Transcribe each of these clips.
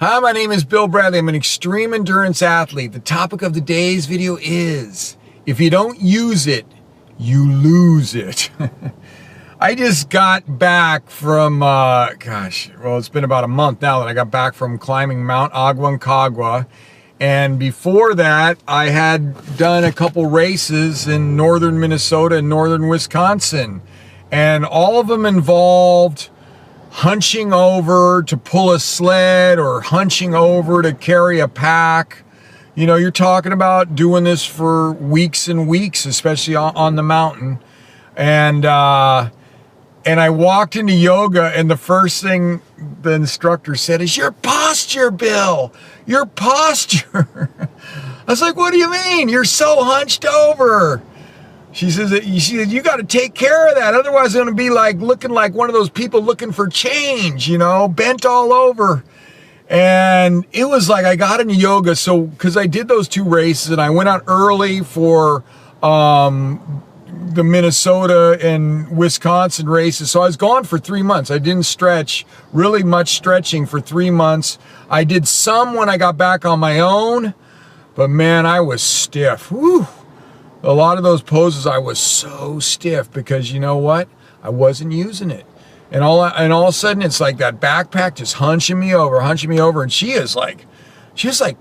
Hi, my name is Bill Bradley. I'm an extreme endurance athlete. The topic of the day's video is, if you don't use it, you lose it. I just got back from, it's been about a month now that I got back from climbing Mount Aconcagua. And before that, I had done a couple races in northern Minnesota and northern Wisconsin. And all of them involved hunching over to pull a sled or hunching over to carry a pack. You know, you're talking about doing this for weeks and weeks, especially on the mountain. And I walked into yoga, and the first thing the instructor said is, "Your posture, Bill, your posture." I was like, "What do you mean? You're so hunched over." She says, you got to take care of that. Otherwise, it's going to be like looking like one of those people looking for change, you know, bent all over. And it was like I got into yoga. So because I did those two races and I went out early for the Minnesota and Wisconsin races. So I was gone for 3 months. I didn't stretch, really much stretching for 3 months. I did some when I got back on my own. But man, I was stiff. Whew. A lot of those poses, I was so stiff because you know what? I wasn't using it. And all of a sudden, it's like that backpack just hunching me over. And she was like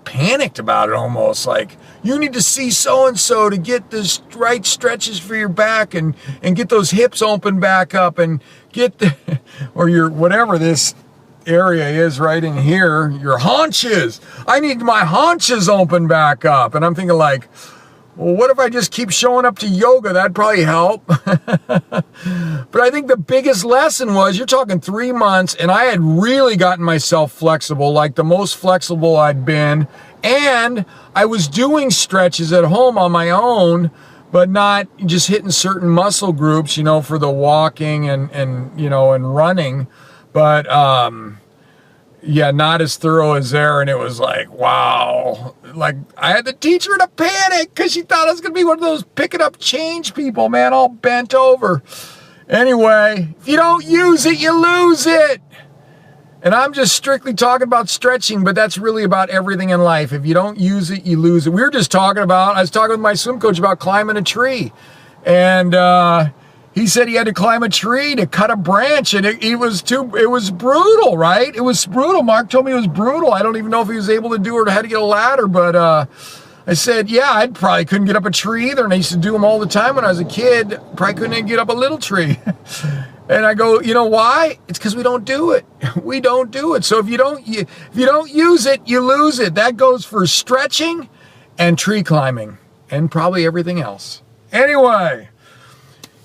panicked about it almost. Like, you need to see so-and-so to get the right stretches for your back and get those hips open back up and get the, or your, whatever this area is right in here, your haunches. I need my haunches open back up. And I'm thinking like, well, what if I just keep showing up to yoga? That'd probably help. But I think the biggest lesson was, you're talking 3 months, and I had really gotten myself flexible, like the most flexible I'd been. And I was doing stretches at home on my own, but not just hitting certain muscle groups, you know, for the walking and you know, and running. But, yeah, not as thorough as there. And it was like, wow. Like, I had to teach her to panic because she thought I was going to be one of those picking up change people, man, all bent over. Anyway, if you don't use it, you lose it. And I'm just strictly talking about stretching, but that's really about everything in life. If you don't use it, you lose it. I was talking with my swim coach about climbing a tree. And, he said he had to climb a tree to cut a branch, and it was brutal, right? It was brutal. Mark told me it was brutal. I don't even know if he was able to do it or had to get a ladder, but I said, yeah, I probably couldn't get up a tree either, and I used to do them all the time when I was a kid. Probably couldn't even get up a little tree. And I go, you know why? It's because we don't do it. We don't do it. So if you don't use it, you lose it. That goes for stretching and tree climbing and probably everything else. Anyway,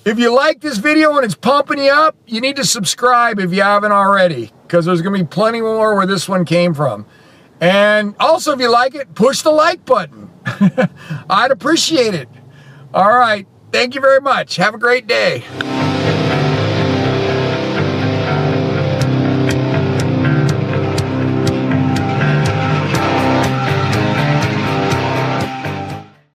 if you like this video and it's pumping you up, you need to subscribe if you haven't already, because there's going to be plenty more where this one came from. And also, if you like it, push the like button. I'd appreciate it. All right. Thank you very much. Have a great day.